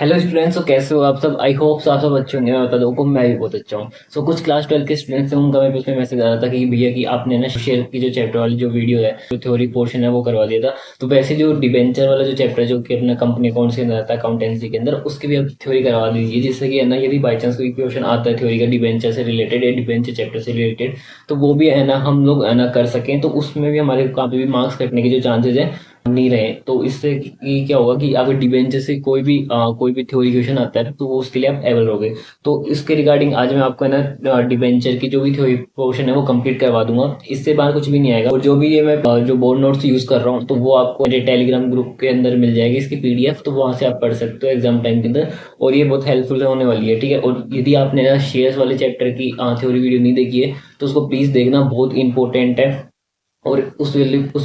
Hello students, तो कैसे हो आप सब। आई होप आप सब अच्छे होंगे। मैं बता दूं को मैं भी बहुत अच्छा हूँ। कुछ क्लास 12 के स्टूडेंट्स हैं, उनका मैं उसमें मैसेज आ रहा था कि भैया कि आपने ना शेयर की जो चैप्टर वाली जो वीडियो है, जो थ्योरी पोर्शन है वो करवा दिया था। तो वैसे जो डिबेंचर वाला जो चैप्टर है जो कि अपना कंपनी अकाउंट्स के अंदर आता है, अकाउंटेंसी के अंदर, उसकी भी आप थ्योरी करवा दीजिए, जिससे कि है ना यदि बाई चांस कोई क्वेश्चन आता है थ्योरी का डिबेंचर से रिलेटेड या डिबेंचर चैप्टर से रिलेटेड, तो वो भी है ना हम लोग है ना कर सकें, तो उसमें भी हमारे काफी भी मार्क्स कटने के जो चांसेस है नहीं रहे। तो इससे क्या होगा कि अगर डिबेंचर से कोई भी थ्योरी क्वेश्चन आता है तो वो उसके लिए आप एबल रहोगे। तो इसके रिगार्डिंग आज मैं आपको है ना डिबेंचर की जो भी थ्योरी पोर्शन है वो कंप्लीट करवा दूंगा। इससे बाहर कुछ भी नहीं आएगा। और जो भी ये मैं जो बोर्ड नोट्स यूज कर रहा हूँ, तो वो आपको मेरे टेलीग्राम ग्रुप के अंदर मिल जाएगी इसकी पीडीएफ, तो वहां से आप पढ़ सकते हो एग्जाम टाइम के अंदर। और ये बहुत हेल्पफुल होने वाली है, ठीक है। और यदि आपने ना शेयर्स वाले चैप्टर की थ्योरी वीडियो नहीं देखी है, तो उसको प्लीज देखना, बहुत इंपॉर्टेंट है। और उस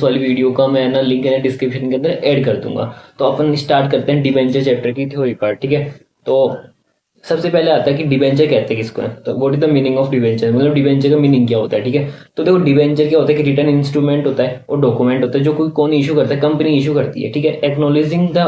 वाली वीडियो का मैं ना लिंक है ना डिस्क्रिप्शन के अंदर ऐड कर दूंगा। तो अपन स्टार्ट करते हैं डिबेंचर चैप्टर की थ्योरी पार्ट, ठीक है। तो सबसे पहले आता है कि डिबेंचर कहते हैं किसको है। तो what is the meaning of debenture, मतलब डिबेंचर का मीनिंग क्या होता है, ठीक है। तो देखो डिबेंचर क्या होता है कि रिटर्न इंस्ट्रूमेंट होता है और डॉक्यूमेंट होता है जो कोई कौन इशू करता है, कंपनी इशू करती है, ठीक है। Acknowledging the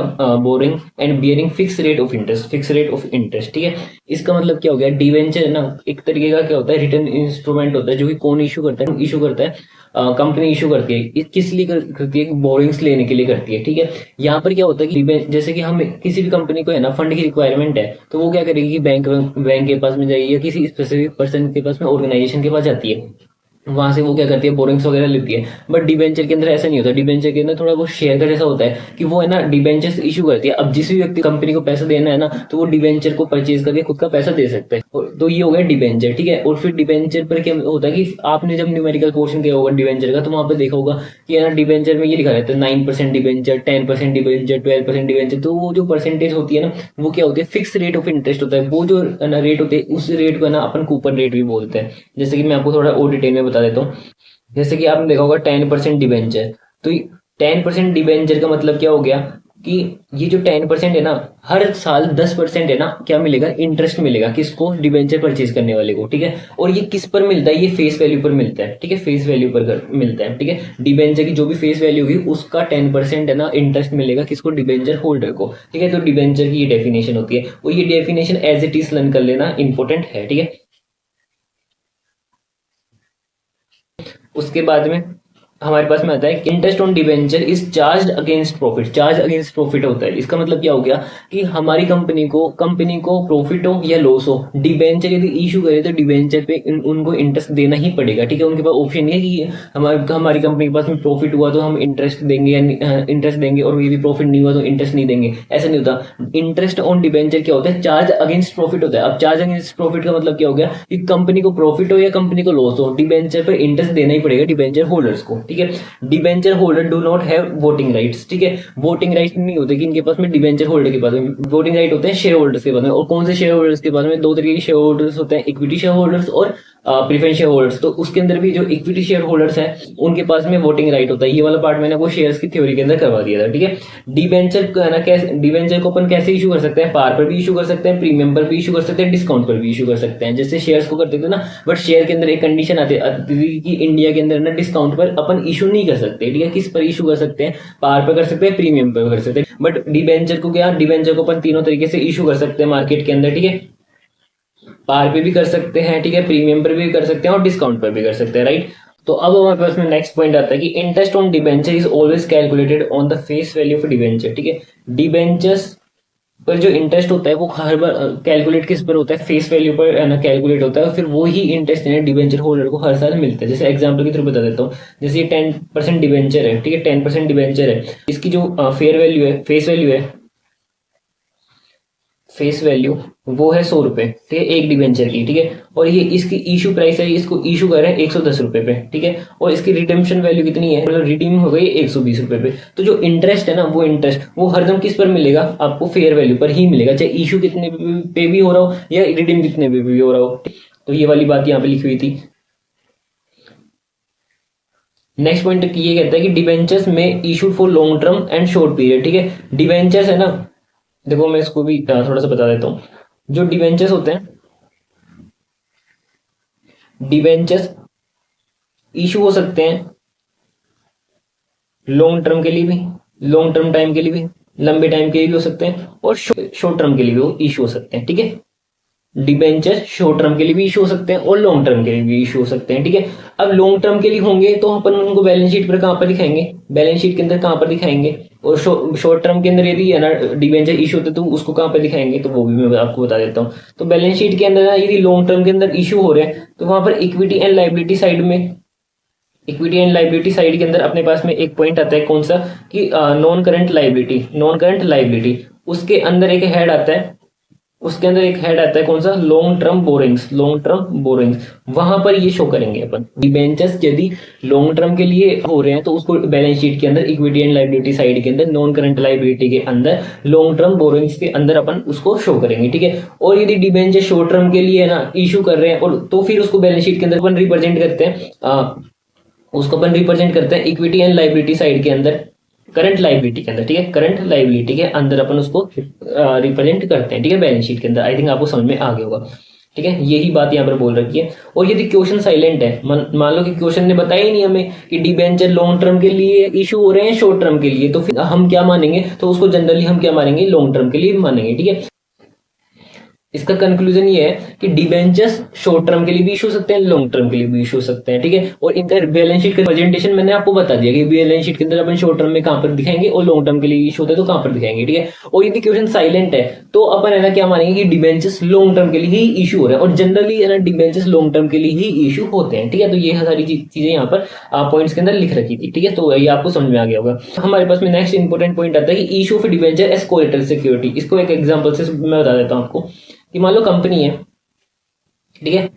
boring and bearing fix rate of interest, ठीक है। इसका मतलब क्या हो गया, डिबेंचर है ना एक तरीके का क्या होता है, रिटर्न इंस्ट्रूमेंट होता है जो कि कौन इशू करता है, कंपनी इशू करती है। किस लिए करती है, बोरिंग्स लेने के लिए करती है, ठीक है। यहाँ पर क्या होता है कि जैसे कि हम किसी भी कंपनी को है ना फंड की रिक्वायरमेंट है, तो वो क्या करेगी कि बैंक के पास में जाएगी या किसी स्पेसिफिक पर्सन के पास में, ऑर्गेनाइजेशन के पास जाती है। वहां से वो क्या करती है, बोरिंग्स वगैरह लेती है। बट डिबेंचर के अंदर ऐसा नहीं होता। डिबेंचर के अंदर थोड़ा वो शेयर का जैसा होता है कि वो है ना डिबेंचर इशू करती है। अब जिस भी व्यक्ति कंपनी को पैसा देना है ना, तो वो डिबेंचर को परचेज करके खुद का पैसा दे सकता है। तो ये हो गया डिबेंचर, ठीक है। और फिर डिबेंचर पर क्या होता है कि आपने जब न्यूमेरिकल पोर्शन किया होगा डिबेंचर का, तो वहां पर देखा होगा कि है ना डिबेंचर में ये लिखा रहता है 9% डिबेंचर, 10% डिबेंचर, 12% डिबेंचर। तो वो जो परसेंटेज होती है ना, वो क्या होती है, फिक्स रेट ऑफ इंटरेस्ट होता है। वो जो है ना रेट होते हैं, उस रेट को है ना अपन कूपन रेट भी बोलते हैं। जैसे कि मैं आपको थोड़ा और डिटेल में बता देता हूँ। जैसे कि आपने देखा होगा 10% डिबेंचर। तो 10% डिबेंचर का मतलब क्या हो गया कि ये जो 10% है ना, हर साल 10% है ना क्या मिलेगा, इंटरेस्ट मिलेगा किसको, डिबेंचर परचेज करने वाले को, ठीक है। और ये किस पर मिलता है, ये फेस वैल्यू पर मिलता है, ठीक है। फेस वैल्यू पर मिलता है, ठीक है। डिबेंचर की जो भी फेस वैल्यू होगी उसका 10% है ना इंटरेस्ट मिलेगा किसको, डिबेंचर होल्डर को, ठीक है। तो डिबेंचर की ये डेफिनेशन होती है, और ये definition as it is learn कर लेना इंपॉर्टेंट है, ठीक है। उसके बाद में हमारे पास में आता है कि interest on debenture is charge against profit. Charge against profit होता है। इसका मतलब क्या हो गया कि हमारी कंपनी को प्रॉफिट हो या लॉस हो, डिबेंचर यदि इशू करे तो डिबेंचर पे उनको इंटरेस्ट देना ही पड़ेगा, ठीक है। उनके पास ऑप्शन नहीं है कि हमारी कंपनी के पास में प्रॉफिट हुआ तो हम इंटरेस्ट देंगे या इंटरेस्ट देंगे, और यदि प्रॉफिट नहीं हुआ तो इंटरेस्ट नहीं देंगे, ऐसा नहीं होता। इंटरेस्ट ऑन डिबेंचर क्या होता है, चार्ज अगेंस्ट प्रॉफिट होता है। अब चार्ज अगेंस्ट प्रॉफिट का मतलब क्या हो गया कि कंपनी को प्रॉफिट हो या कंपनी को लॉस हो, डिबेंचर पर इंटरेस्ट देना ही पड़ेगा डिबेंचर होल्डर्स को, ठीक है। Debenture holder do not have voting rights, ठीक है। वोटिंग राइट्स नहीं होते कि इनके पास में, डिबेंचर होल्डर के पास में वोटिंग राइट होते हैं शेयर होल्डर्स के पास में। और कौन से शेयर होल्डर्स के पास में, दो तरीके के शेयर होल्डर्स होते हैं, इक्विटी शेयर होल्डर्स और प्रीफरेंस शेयर होल्डर्स। तो उसके अंदर भी जो इक्विटी शेयर होल्डर्स है उनके पास में वोटिंग राइट होता है। ये वाला पार्ट मैंने वो शेयर्स की थ्योरी के अंदर करवा दिया था, ठीक है। डिबेंचर को है ना कैसे, डिबेंचर को अपन कैसे इशू कर सकते हैं, पार पर भी इशू कर सकते हैं, प्रीमियम पर भी इशू कर सकते हैं, डिस्काउंट पर भी इशू कर सकते हैं, जैसे शेयर्स को करते थे ना। बट शेयर के अंदर एक कंडीशन आती थी कि इंडिया के अंदर ना डिस्काउंट पर अपन इशू नहीं कर सकते, ठीक है। किस पर इशू कर सकते हैं, पार पर कर सकते हैं, प्रीमियम पर कर सकते हैं। बट डिबेंचर को क्या, डिबेंचर को अपन तीनों तरीके से इशू कर सकते हैं मार्केट के अंदर, ठीक है। पार पे भी कर सकते हैं, ठीक है, प्रीमियम पर भी कर सकते हैं और डिस्काउंट पर भी कर सकते हैं, राइट। तो अब हमारे पास में नेक्स्ट पॉइंट आता है कि interest on debenture is always calculated on the face value of debenture, ठीक है। डिबेंचर्स पर जो इंटरेस्ट होता है वो हर बार कैलकुलेट किस पर होता है, फेस वैल्यू पर है ना कैलकुलेट होता है। और फिर वो ही इंटरेस्ट है डिबेंचर होल्डर को हर साल मिलता है। जैसे एग्जांपल के थ्रू बता देता हूँ, जैसे ये 10% डिबेंचर है, ठीक है, 10% डिबेंचर है। इसकी जो फेयर वैल्यू है, फेस वैल्यू वो है 100 रुपए, ठीक है, एक डिवेंचर की, ठीक है। और ये इसकी इशू प्राइस है, इसको इशू कर रहे हैं 110 रुपए पे, ठीक है। और इसकी रिडेम्पशन वैल्यू कितनी है, मतलब रिडीम हो गई 120 रुपए पे। तो जो इंटरेस्ट है ना, वो इंटरेस्ट वो हरदम किस पर मिलेगा, आपको फेयर वैल्यू पर ही मिलेगा, चाहे इशू कितने पे भी हो रहा हो या रिडीम कितने पे भी हो रहा हो। तो ये वाली बात यहाँ पे लिखी हुई थी। नेक्स्ट पॉइंट ये कहता है कि डिवेंचर्स में issue for long term and short period, ठीक है। डिवेंचर्स है ना, देखो मैं इसको भी थोड़ा सा बता देता हूँ। जो डिवेंचर्स होते हैं, डिवेंचर्स इशू हो सकते हैं लॉन्ग टर्म के लिए भी, लॉन्ग टर्म टाइम के लिए भी, लंबे टाइम के लिए भी हो सकते हैं और शॉर्ट टर्म के लिए भी वो इशू हो सकते हैं। ठीक है, डिबेंचर शॉर्ट टर्म के लिए भी इशू हो सकते हैं और लॉन्ग टर्म के लिए भी इशू हो सकते हैं। ठीक है, अब लॉन्ग टर्म के लिए होंगे तो अपन उनको बैलेंस शीट पर कहाँ पर दिखाएंगे, बैलेंस शीट के अंदर कहाँ पर दिखाएंगे, और शॉर्ट टर्म के अंदर यदि है ना डिबेंचर इशू होते तो उसको कहाँ पर दिखाएंगे, तो वो भी मैं आपको बता देता हूँ। तो बैलेंस शीट के अंदर यदि लॉन्ग टर्म के अंदर इशू हो रहे हैं तो वहां पर इक्विटी एंड लाइबिलिटी साइड में, इक्विटी एंड लाइबिलिटी साइड के अंदर अपने पास में एक पॉइंट आता है, कौन सा, कि non current liability, non current liability, उसके अंदर एक हेड आता है, उसके अंदर एक हेड आता है कौन सा, long term borrowings, long term borrowings, वहां पर ये शो करेंगे अपन। डिबेंचर्स यदि लॉन्ग टर्म के लिए हो रहे हैं तो उसको बैलेंस शीट के अंदर इक्विटी एंड लाइबिलिटी साइड के अंदर नॉन करंट लाइबिलिटी के अंदर लॉन्ग टर्म बोरिंग्स के अंदर अपन उसको शो करेंगे। ठीक है, और यदि डिबेंचर शॉर्ट टर्म के लिए ना इशू कर रहे हैं और तो फिर उसको बैलेंस शीट के अंदर अपन रिप्रेजेंट करते हैं, उसको अपन रिप्रेजेंट करते हैं इक्विटी एंड लाइबिलिटी साइड के अंदर, करंट लाइबिलिटी के अंदर। ठीक है, करंट लाइबिलिटी के अंदर अपन उसको रिप्रेजेंट करते हैं। ठीक है, बैलेंस शीट के अंदर। आई थिंक आपको समझ में आ गया होगा। ठीक है, यही बात यहाँ पर बोल रखी है। और यदि क्वेश्चन साइलेंट है, मान लो कि क्वेश्चन ने बताया ही नहीं हमें कि डिबेंचर लॉन्ग टर्म के लिए इशू हो रहे हैं शॉर्ट टर्म के लिए, तो फिर हम क्या मानेंगे, तो उसको जनरली हम क्या मानेंगे, लॉन्ग टर्म के लिए मानेंगे। ठीक है, इसका कंक्लूजन ये है कि डिबेंचर्स शॉर्ट टर्म के लिए भी इशू हो सकते हैं, लॉन्ग टर्म के लिए भी इशू हो सकते हैं। ठीक है, और इनका बैलेंस शीट का प्रेजेंटेशन मैंने आपको बता दिया कि बैलेंस शीट के अंदर अपन शॉर्ट टर्म में कहां पर दिखाएंगे और लॉन्ग टर्म के लिए इशू होता है तो कहां पर दिखाएंगे। ठीक है, और यदि क्वेश्चन साइलेंट है तो अपन है ना क्या मानेंगे कि डिबेंचर्स लॉन्ग टर्म के लिए ही इशू हो रहे हैं, और जनरली है ना डिबेंचर्स लॉन्ग टर्म के लिए ही इशू होते हैं। ठीक है, तो ये सारी चीजें यहाँ पर पॉइंट्स के अंदर लिख रखी थी। ठीक है, तो ये आपको समझ में आ गया होगा। हमारे पास में नेक्स्ट इंपॉर्टेंट पॉइंट आता है कि issue of debenture as collateral security. इसको एक एग्जांपल से मैं बता देता हूँ आपको कि मान लो कंपनी है, ठीक है,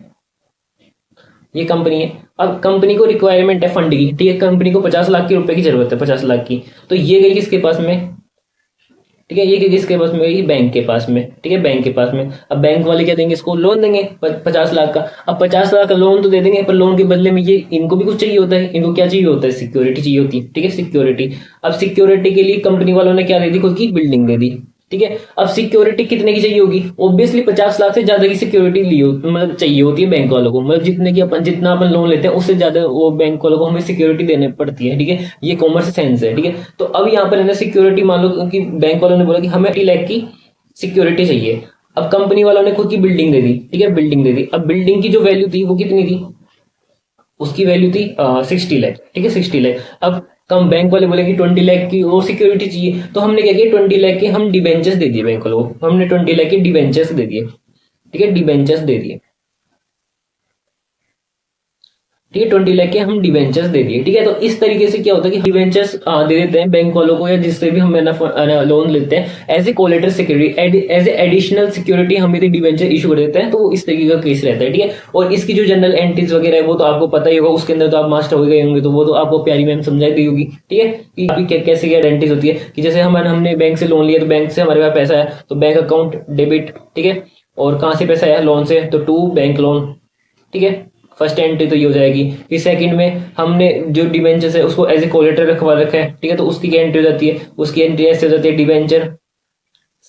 ये कंपनी है, अब कंपनी को रिक्वायरमेंट है फंड की। ठीक है, कंपनी को 50 लाख के रुपए की जरूरत है, 50 लाख की, तो ये गई किसके पास में, ठीक है, ये गई किसके पास में गई, बैंक के पास में। ठीक है, बैंक के पास में। अब बैंक वाले क्या देंगे, इसको लोन देंगे 50 लाख का। अब 50 लाख का लोन तो दे देंगे, पर लोन के बदले में ये इनको भी कुछ चाहिए होता है, इनको क्या चाहिए होता है, सिक्योरिटी चाहिए होती है। ठीक है, सिक्योरिटी। अब सिक्योरिटी के लिए कंपनी वालों ने क्या दे दी, खुद की बिल्डिंग दे दी। ठीक है, अब सिक्योरिटी कितने की चाहिए होगी, ऑब्वियसली 50 लाख से ज्यादा की सिक्योरिटी मतलब चाहिए होती है बैंक वालों को, मतलब जितना अपन लोन लेते हैं उससे ज्यादा वो बैंक वालों को हमें सिक्योरिटी देने पड़ती है। ठीक है, ये कॉमर्स सेंस है। ठीक है, तो अब यहाँ पर है ना सिक्योरिटी, मान लो कि बैंक वालों ने बोला कि हमें 80 लाख की सिक्योरिटी चाहिए। अब कंपनी वालों ने खुद की बिल्डिंग दे दी। ठीक है, बिल्डिंग दे दी। अब बिल्डिंग की जो वैल्यू थी वो कितनी थी, उसकी वैल्यू थी 60 लाख। ठीक है, 60 लाख। अब कम बैंक वाले बोले कि 20 लाख की वो सिक्योरिटी चाहिए, तो हमने क्या किया, 20 लाख के हम डिबेंचर्स दे दिए बैंक वालों को, हमने 20 लाख के डिबेंचर्स दे दिए। ठीक है, डिबेंचर्स दे दिए। ठीक है, 20 लाख के हम डिबेंचर्स दे दिए। ठीक है, तो इस तरीके से क्या होता है कि डिबेंचर्स दे देते हैं बैंक वालों को, या जिससे भी हम लोन लेते हैं as a collateral security, as a additional security हम यदि डिबेंचर इशू कर देते हैं, तो इस तरीके का केस रहता है। ठीक है, और इसकी जो जनरल एंट्रीज वगैरह है वो तो आपको पता ही होगा, उसके अंदर तो आप मास्टर हो गए होंगे, तो वो तो आपको प्यारी मैम समझाई दी होगी। ठीक है, कि अभी कैसे क्या एंट्रीज होती है, कि जैसे हमने बैंक से लोन लिया, तो बैंक से हमारे पास पैसा है तो बैंक अकाउंट डेबिट। ठीक है, और कहाँ से पैसा है, लोन से, तो टू बैंक लोन। ठीक है, फर्स्ट एंट्री तो ये हो जाएगी। फिर सेकंड में हमने जो डिबेंचर है उसको एज ए कोलेटर रखवा रखा है। ठीक है, तो उसकी क्या एंट्री हो जाती है, उसकी एंट्री ऐसे हो जाती है, डिबेंचर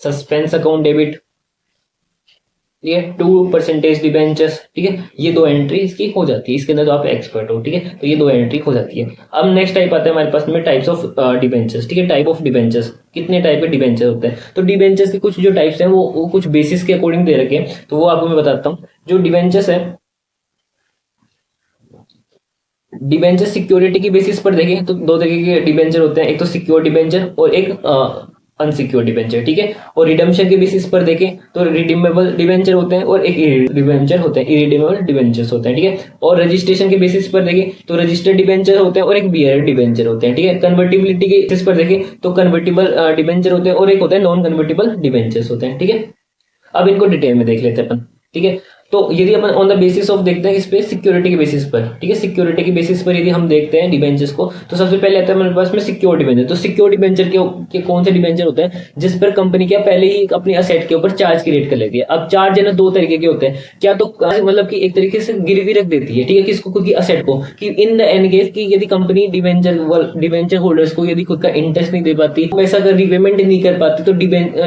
सस्पेंस अकाउंट डेबिट। ठीक है, 2% डिबेंचर्स। ठीक है, ये दो एंट्री इसकी हो जाती है, इसके अंदर तो आप एक्सपर्ट हो। ठीक है, तो ये दो एंट्री हो जाती है। अब नेक्स्ट टाइप आता है हमारे पास में टाइप्स ऑफ डिबेंचर्स। ठीक है, टाइप ऑफ डिबेंचर्स, कितने टाइप के डिबेंचर होते हैं, तो डिबेंचर्स के कुछ जो टाइप्स हैं वो कुछ बेसिस के अकॉर्डिंग दे रखे हैं, तो वो आपको मैं बताता हूँ। जो डिबेंचर्स है, डिबेंचर सिक्योरिटी की बेसिस पर देखें तो दो तरीके के डिबेंचर होते हैं, एक तो सिक्योर डिबेंचर और एक अनसिक्योर डिबेंचर। ठीक है, और रिडम्पशन के बेसिस पर देखें तो रिडीमेबल डिबेंचर होते हैं और एक डिबेंचर होते हैं, इरिडीमेबल डिबेंचर्स होते हैं। ठीक है, और रजिस्ट्रेशन के बेसिस पर देखें तो रजिस्टर्ड डिबेंचर होते हैं और एक बियरर डिबेंचर होते हैं। ठीक है, कन्वर्टिबिलिटी के बेसिस पर देखें तो कन्वर्टिबल डिबेंचर होते हैं और एक होता है नॉन कन्वर्टिबल डिबेंचर्स होते हैं। ठीक है, अब इनको डिटेल में देख लेते हैं अपन। ठीक है, तो यदि अपन ऑन द बेसिस ऑफ देखते हैं इस पे सिक्योरिटी के बेसिस पर। ठीक है, सिक्योरिटी के बेसिस पर यदि हम देखते हैं डिबेंचर्स को, तो सबसे पहले आता है हमारे पास में सिक्योर डिबेंचर। तो सिक्योर डिबेंचर के कौन से डिबेंचर होते हैं, जिस पर कंपनी क्या पहले ही अपनी असेट के ऊपर चार्ज क्रिएट कर लेती है। अब चार्ज है ना दो तरीके के होते हैं, क्या तो मतलब कि एक तरीके से गिरवी रख देती है। ठीक है, किसको, खुद की असेट को, कि इन द एंड केस की यदि कंपनी डिबेंचर होल्डर्स को यदि खुद का इंटरेस्ट नहीं दे पाती, पैसा अगर रिपेमेंट नहीं कर पाती, तो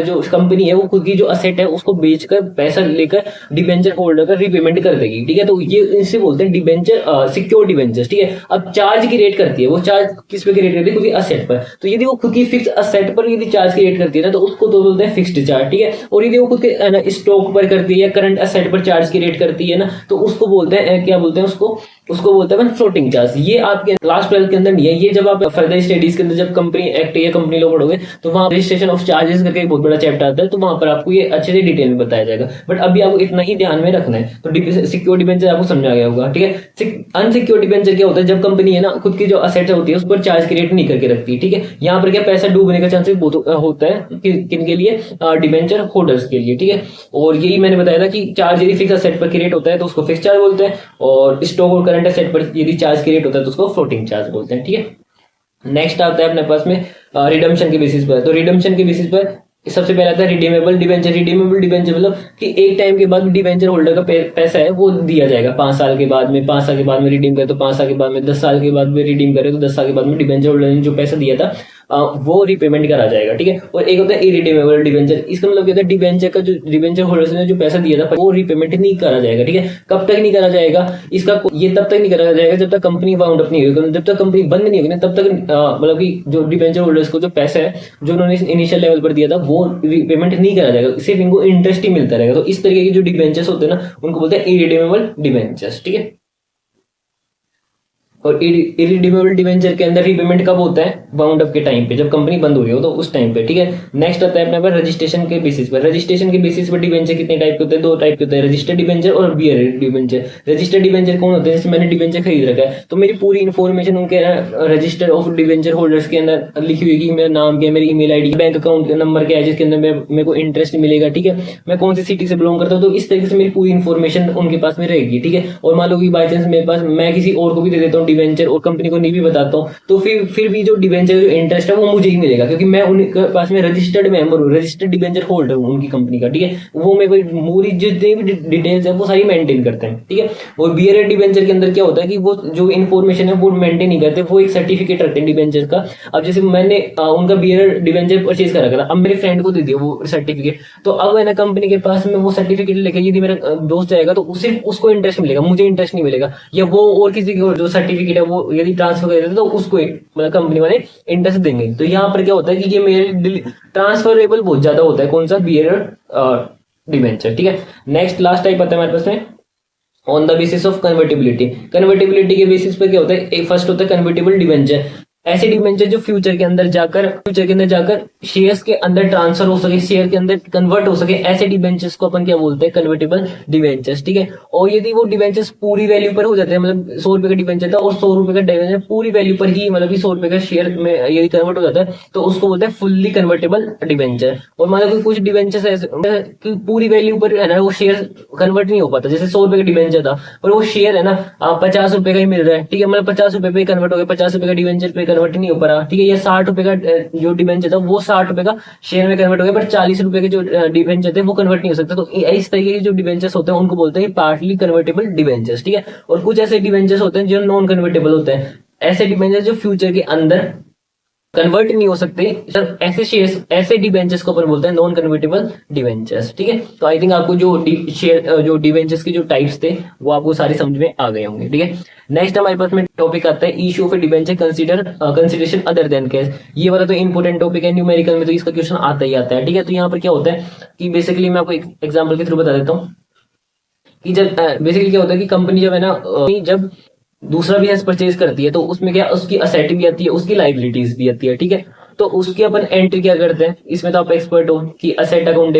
जो कंपनी है वो खुद की जो असेट है उसको बेचकर पैसा लेकर डिबेंचर होल्डर होल्डर का रीपेमेंट कर देगी, ठीक है। तो ये इसे बोलते हैं डिबेंचर, सिक्योर डिबेंचर्स, ठीक है। अब चार्ज की रेट करती है, वो चार्ज किस पे क्रिएट करती है, क्योंकि असेट पर। तो यदि वो खुद की फिक्स असेट पर यदि चार्ज क्रिएट करती है ना, तो उसको तो बोलते हैं फिक्स्ड चार्ज, ठीक है। और यदि वो खुद के स्टॉक पर करती है या करंट असेट पर चार्ज क्रिएट करती है ना, तो उसको बोलते हैं क्या बोलते हैं उसको बोलते हैं फ्लोटिंग चार्ज। ये आपके क्लास 12 के अंदर नहीं है, ये जब आप फर्दर स्टडीज के अंदर जब कंपनी एक्ट या कंपनी लॉ पढ़ोगे तो वहां रजिस्ट्रेशन ऑफ चार्जेस करके एक बहुत बड़ा चैप्टर आता है, तो वहां पर आपको ये अच्छे से डिटेल में बताया जाएगा। बट अभी आपको इतना ही ध्यान में रखना है। तो सिक्योर डिबेंचर आपको समझ आ गया होगा, ठीक है। अनसिक्योर डिबेंचर क्या होता है, जब कंपनी है ना खुद की जो असेट्स होती है उस पर चार्ज क्रिएट नहीं करके रखती है, ठीक है। यहाँ पर क्या पैसा डूबने का चांसेस बहुत होता है, किन के लिए, डिबेंचर होल्डर्स के लिए, ठीक है। और यही मैंने बताया था कि चार्ज यदि फिक्स असेट पर क्रिएट होता है तो उसको फिक्स चार्ज बोलते हैं, और स्टॉक और करंट असेट पर यदि चार्ज क्रिएट होता है तो उसको फ्लोटिंग चार्ज बोलते हैं, ठीक है। नेक्स्ट आता है अपने पास में रिडम्पशन के बेसिस पर। तो रिडम्पशन के बेसिस पर सबसे पहले आता है रिडीमेबल डिबेंचर। रिडीमेबल डिबेंचर मतलब कि एक टाइम के बाद डिबेंचर होल्डर का पैसा है वो दिया जाएगा 5 साल के बाद में। 5 साल के बाद में रिडीम करे तो 5 साल के बाद में, 10 साल के बाद में रिडीम करे तो 10 साल के बाद में डिबेंचर होल्डर ने जो पैसा दिया था वो रिपेमेंट करा जाएगा, ठीक है। और एक होता है इरिडीमेबल डिबेंचर। इसका मतलब क्या होता है, डिबेंचर का जो डिबेंचर होल्डर ने जो पैसा दिया था वो रिपेमेंट नहीं करा जाएगा, ठीक है। कब तक नहीं करा जाएगा, इसका ये तब तक नहीं करा जाएगा जब तक कंपनी वाउंड अप नहीं होगी। जब तक कंपनी बंद नहीं होगी ना तब तक मतलब कि जो डिबेंचर होल्डर्स को जो पैसा है जो उन्होंने इनिशियल लेवल पर दिया था वो रिपेमेंट नहीं करा जाएगा, सिर्फ इनको इंटरेस्ट ही मिलता रहेगा। तो इस तरीके के जो डिबेंचर्स होते हैं ना उनको बोलते हैं इरिडीमेबल डिबेंचर्स, ठीक है। और इरिडीमेबल डिबेंचर के अंदर रीपेमेंट कब होता है, बाउंड अप के टाइम पे, जब कंपनी बंद हुई हो तो उस टाइम पे, ठीक है। नेक्स्ट आता है अपने पास रजिस्ट्रेशन के बेसिस पर। रजिस्ट्रेशन के बेसिस पर डिबेंचर कितने टाइप के होते हैं, 2 टाइप के होते हैं, रजिस्टर्ड डिबेंचर और बियरेड डिबेंचर। रजिस्टर्ड डिबेंचर कौन होते हैं, जैसे मैंने डिबेंचर खरीद रखा है तो मेरी पूरी इन्फॉर्मेशन उनके रजिस्टर ऑफ डिबेंचर होल्डर्स के अंदर लिखी हुई कि मेरा नाम क्या है, मेरी email ID, bank account number क्या है जिसके अंदर मेरे को इंटरेस्ट मिलेगा, ठीक है। मैं कौन सी सिटी से बिलोंग करता हूँ, तो इस तरीके से मेरी पूरी इन्फॉर्मेशन उनके पास में रहेगी, ठीक है। और मान लो कि बाई चांस मेरे पास, मैं किसी और को भी दे देता हूँ डिबेंचर और कंपनी को नहीं भी बताता हूँ, तो फिर भी जो डिबेंचर जो इंटरेस्ट है वो मुझे ही मिलेगा, क्योंकि मैं उनके पास में रजिस्टर्ड मेंबर हूँ, रजिस्टर्ड डिबेंचर होल्डर हूँ उनकी कंपनी का, ठीक है। वो मेरे को पूरी जितनी भी डिटेल्स है वो सारी मेंटेन करते हैं, ठीक है। और बियरेड डिबेंचर के अंदर क्या होता है कि वो जो इन्फॉर्मेशन है वो मेंटेन नहीं करते, वो एक सर्टिफिकेट रखते हैं डिबेंचर का। अब जैसे मैंने उनका बियरेड डिबेंचर परचेज कर रखा था, अब मेरे फ्रेंड को दे दिया वो सर्टिफिकेट, तो अब है ना कंपनी के पास में वो सर्टिफिकेट लेके यदि मेरा दोस्त जाएगा तो सिर्फ उसको इंटरेस्ट मिलेगा, मुझे इंटरेस्ट नहीं मिलेगा। या वो और किसी को जो सर्टिफिकेट है वो यदि ट्रांसफर कर देते तो उसको मतलब कंपनी वाले इंटरेस्ट देंगे। तो यहाँ पर क्या होता है कि ये मेरे ट्रांसफरेबल बहुत ज्यादा होता है, कौन सा, बियरेड डिबेंचर, ठीक है। नेक्स्ट लास्ट टाइप आता है हमारे पास में on the basis of convertibility. Convertibility के बेसिस पे क्या होता है, एक फर्स्ट होता है कन्वर्टिबल डिबेंचर। ऐसे डिबेंचर जो फ्यूचर के अंदर जाकर शेयर्स के अंदर ट्रांसफर हो सके, शेयर के अंदर कन्वर्ट हो सके, ऐसे डिबेंचर्स को अपन क्या बोलते हैं, कन्वर्टेबल डिबेंचर्स, ठीक है। और यदि वो डिबेंचर्स पूरी वैल्यू पर हो जाते हैं, मतलब 100 रुपए का डिबेंचर था और 100 रुपए का डिबेंचर पूरी वैल्यू पर ही, मतलब 100 रुपए का शेयर में यदि कन्वर्ट हो जाता है तो उसको बोलते हैं फुल्ली कन्वर्टेबल डिबेंचर। और मतलब कुछ डिबेंचर्स ऐसे कि पूरी वैल्यू पर है ना वो शेयर कन्वर्ट नहीं हो पाता, जैसे 100 रुपए का डिबेंचर था पर वो शेयर है ना 50 रुपए का ही मिल रहा है, ठीक है। मतलब 50 रुपए पे कन्वर्ट हो गया, 50 रुपए का डिबेंचर पे कन्वर्ट नहीं हो पा रहा, ठीक है। ये 60 रुपए का जो डिबेंचर था वो 60 रुपए का शेयर में कन्वर्ट हो गया, पर 40 रुपए के जो डिबेंचर थे वो कन्वर्ट नहीं हो सकता। तो इस तरीके के जो डिबेंचर्स होते हैं उनको बोलते हैं पार्टली कन्वर्टेबल डिबेंचर्स, ठीक है। और कुछ ऐसे डिबेंचर्स होते हैं जो नॉन कन्वर्टेबल होते हैं, ऐसे डिबेंचर्स जो फ्यूचर के अंदर कन्वर्ट नहीं हो सकते, ऐसे शेयर्स, ऐसे डिबेंचर्स को अपन बोलते हैं नॉन कन्वर्टेबल डिबेंचर्स, ठीक है। तो आई थिंक आपको जो डिबेंचर्स के जो टाइप्स थे वो आपको सारे समझ में आ गए होंगे, ठीक है। नेक्स्ट हमारे पास में टॉपिक आता है issue of debenture consideration other than cash. ये वाला तो इंपॉर्टेंट टॉपिक है, न्यूमेरिकल में तो इसका क्वेश्चन आता ही आता है, ठीक है। तो यहाँ पर क्या होता है कि बेसिकली मैं आपको एक एग्जाम्पल के थ्रू बता देता हूँ कि जब बेसिकली क्या होता है कि कंपनी जब है ना जब दूसरा बिजनेस परचेज करती है तो उसमें क्या उसकी असेट भी आती है, उसकी लाइबिलिटीज भी आती है, ठीक है। तो उसकी अपन एंट्री क्या करते हैं, इसमें तो आप एक्सपर्ट हो कि asset account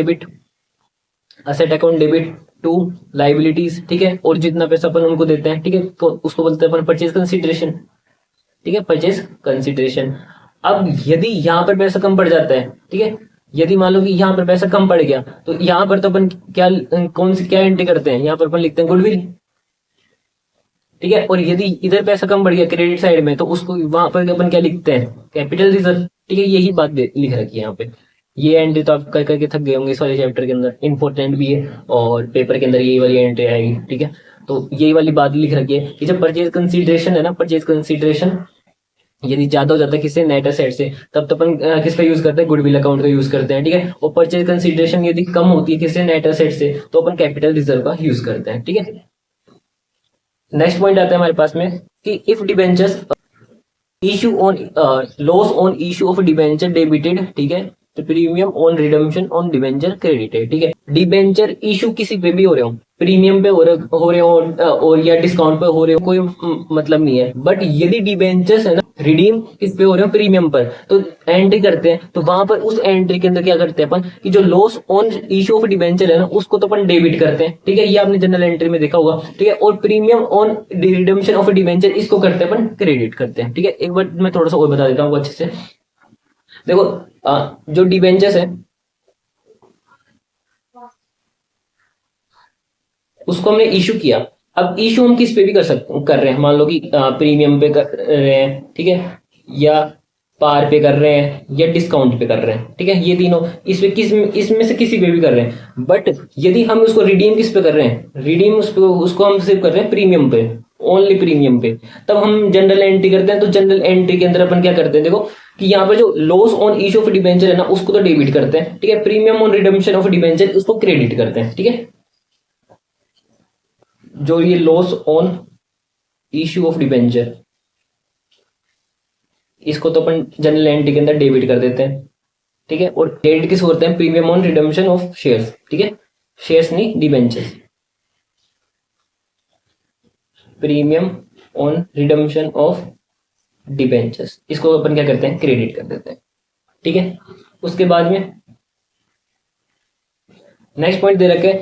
debit to liabilities, ठीक है। और जितना पैसा अपन उनको देते हैं, ठीक है, तो उसको बोलते हैं अपन परचेज कंसिडरेशन, ठीक है, परचेज कंसिडरेशन। अब यदि यहाँ पर पैसा कम पड़ जाता है, ठीक है, यदि मान लो कि यहाँ पर पैसा कम पड़ गया तो यहाँ पर तो अपन क्या एंट्री करते हैं, यहाँ पर अपन लिखते हैं गुडविल, ठीक है। और यदि इधर पैसा कम बढ़ गया क्रेडिट साइड में तो उसको वहां पर अपन क्या लिखते हैं, कैपिटल रिजर्व, ठीक है। यही बात लिख रखी है यहाँ पे। ये एंट्री तो आप कर करके थक गए होंगे इस वाले चैप्टर के अंदर, इंपॉर्टेंट भी है और पेपर के अंदर यही वाली एंट्री आएगी, ठीक है। तो यही वाली बात लिख रखी है कि जब परचेज कंसीडरेशन है ना, परचेज कंसीडरेशन यदि ज्यादा हो जाता है किससे, नेट एसेट से, तब तो अपन किसका यूज करते हैं, गुडविल अकाउंट का यूज करते हैं, ठीक है। और परचेज कंसीडरेशन यदि कम होती है किससे, नेट एसेट से, तो अपन कैपिटल रिजर्व का यूज करते हैं, ठीक है। नेक्स्ट पॉइंट आता है हमारे पास में कि if debentures issue on loss on issue of debenture debited, ठीक है, तो premium on redemption on debenture credited, ठीक है। डिबेंचर इशू किसी पे भी हो रहे हो, प्रीमियम पे हो रहे हो और या डिस्काउंट पे हो रहे हो, कोई मतलब नहीं है। बट यदि डिबेंचर्स है ना रिडीम किस पे हो रहे हो, प्रीमियम पर, तो एंट्री करते हैं, तो वहां पर उस एंट्री के अंदर क्या करते हैं अपन कि जो loss on issue of debenture है ना उसको तो अपन डेबिट करते हैं, ठीक है, ये आपने जनरल एंट्री में देखा होगा, ठीक है। और premium on redemption of debenture इसको करते हैं अपन क्रेडिट करते हैं, ठीक है। एक बार मैं थोड़ा सा और बता देता हूँ अच्छे से। देखो जो डिबेंचर्स है उसको हमने इशू किया। अब इशू हम किस पे भी कर रहे हैं, मान लो कि प्रीमियम पे कर रहे हैं, ठीक है, या पार पे कर रहे हैं, या डिस्काउंट पे कर रहे हैं, ठीक है, ये तीनों इसमें से किसी पे भी कर रहे हैं। बट यदि हम उसको रिडीम किस पे कर रहे हैं, रिडीम उसको हम सिर्फ कर रहे हैं प्रीमियम पे, ओनली प्रीमियम पे, तब हम जनरल एंट्री करते हैं। तो जनरल एंट्री के अंदर अपन क्या करते हैं, देखो कि यहाँ पर जो loss on issue of debenture है ना उसको तो डेबिट करते हैं, ठीक है। Premium on redemption of debenture उसको क्रेडिट करते हैं, ठीक है। जो ये loss on issue of debenture इसको तो अपन जनरल एंट्री के अंदर डेबिट कर देते हैं, ठीक है। और क्रेडिट किस होते हैं, premium on redemption of shares, ठीक है, शेयर्स नहीं debentures, premium on redemption of debentures इसको अपन क्या करते हैं, क्रेडिट कर देते हैं, ठीक है। उसके बाद में नेक्स्ट पॉइंट दे रखे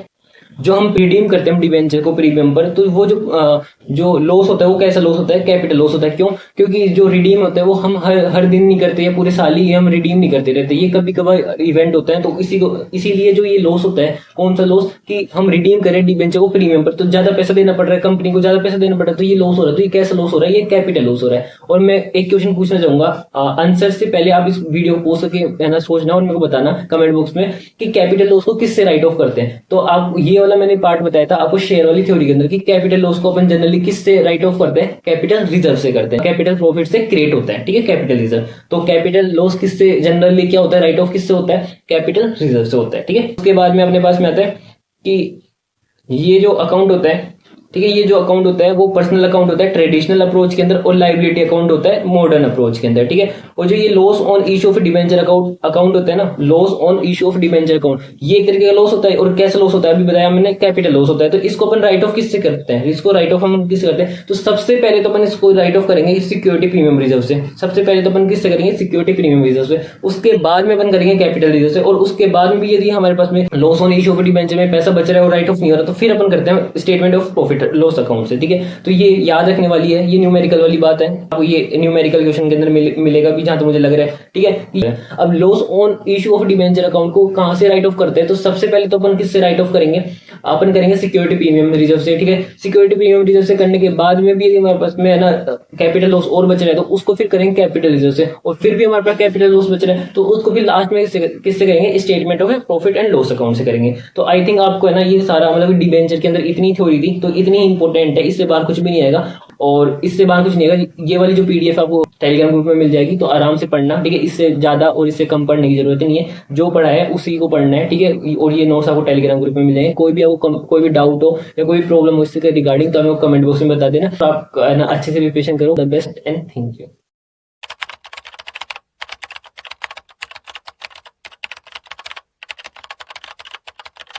जो हम रिडीम करते हैं डिबेंचर को प्रीमियम पर, तो वो जो लॉस होता है वो कैसा लॉस होता है, कैपिटल लॉस होता है। क्यों, क्योंकि जो रिडीम होता है वो हम हर दिन नहीं करते, या पूरे साल ही हम रिडीम नहीं करते रहते, ये कभी कभार इवेंट होता है। तो इसीलिए जो ये लॉस होता है, कौन सा लॉस, कि हम रिडीम करें डिबेंचर को प्रीमियम पर, तो ज्यादा पैसा देना पड़ रहा है, कंपनी को ज्यादा पैसा देना पड़ रहा है, तो ये लॉस हो रहा है। तो ये कैसा लॉस हो रहा है, ये कैपिटल लॉस हो रहा है। और मैं एक क्वेश्चन पूछना चाहूंगा, आंसर से पहले आप इस वीडियो को पोस्ट करके है ना सोचना और मेरे को बताना कमेंट बॉक्स में कि कैपिटल लॉस को किससे राइट ऑफ करते हैं। तो आप ये वाला मैंने पार्ट बताया था आपको शेयर वाली थ्योरी के अंदर कि कैपिटल लॉस को अपन जनरली किससे राइट ऑफ करते हैं, कैपिटल रिजर्व से करते हैं। कैपिटल प्रॉफिट से क्रिएट होता है, ठीक है, कैपिटल रिजर्व। तो कैपिटल लॉस किससे जनरली क्या होता है, राइट ऑफ किससे होता है, कैपिटल रिजर्व से होता है, ठीक है। उसके बाद में अपने पास में आता है कि ये जो अकाउंट होता है, ठीक है, ये जो अकाउंट होता है वो पर्सनल अकाउंट होता है ट्रेडिशनल अप्रोच के अंदर, और लाइबिलिटी अकाउंट होता है मॉडर्न अप्रोच के अंदर, ठीक है। और जो ये loss on issue of debenture account होता है ना, loss on issue of debenture account, ये एक तरीके का लॉस होता है। और कैसा लॉस होता है, अभी बताया मैंने, कैपिटल लॉस होता है। तो इसको अपन राइट ऑफ किससे करते हैं, इसको राइट ऑफ हम किससे करते हैं, तो सबसे पहले तो अपन इसको राइट ऑफ करेंगे सिक्योरिटी प्रीमियम रिजर्व से। सबसे पहले तो अपन किससे करेंगे, सिक्योरिटी प्रीमियम रिजर्व से। उसके बाद में अपन करेंगे कैपिटल रिजर्व से। और उसके बाद में भी यदि हमारे पास में loss on issue of debenture में पैसा बच रहा है और राइट ऑफ नहीं हो रहा, तो फिर अपन करते हैं statement of profit loss account से, ठीक है। तो ये याद रखने वाली है, ये न्यूमेरिकल वाली बात है, आपको ये न्यूमेरिकल क्वेश्चन के अंदर मिलेगा भी, जहां तो मुझे लग रहा है, ठीक है। अब loss on issue of debenture account को कहां से राइट ऑफ करते हैं, तो सबसे पहले तो अपन किससे राइट ऑफ करेंगे, अपन करेंगे सिक्योरिटी प्रीमियम रिजर्व से, ठीक है। सिक्योरिटी प्रीमियम रिजर्व से करने के बाद में भी हमारे पास में है ना कैपिटल लॉस और बच रहा है, तो उसको फिर करेंगे कैपिटल रिजर्व से। और फिर भी हमारे पास कैपिटल लॉस बच रहा है, तो उसको फिर लास्ट में किससे करेंगे, statement of profit and loss account से करेंगे। तो आई थिंक आपको है ना ये सारा मतलब डिबेंचर के अंदर इतनी थ्योरी थी, तो इतनी इंपॉर्टेंट है, इससे बाहर कुछ भी नहीं आएगा। और इससे बाहर कुछ नहीं आएगा। ये वाली जो पीडीएफ आपको टेलीग्राम ग्रुप में मिल जाएगी, तो आराम से पढ़ना, ठीक है। इससे ज्यादा और इससे कम पढ़ने की जरूरत नहीं है, जो पढ़ा है उसी को पढ़ना है, ठीक है। और ये नोट्स आपको टेलीग्राम ग्रुप में मिल जाएंगे। कोई भी आपको कोई भी डाउट हो या कोई प्रॉब्लम हो इससे रिगार्डिंग, तो हमें कमेंट बॉक्स में बता देना। तो आप अच्छे से प्रिपरेशन करो। The best and thank you.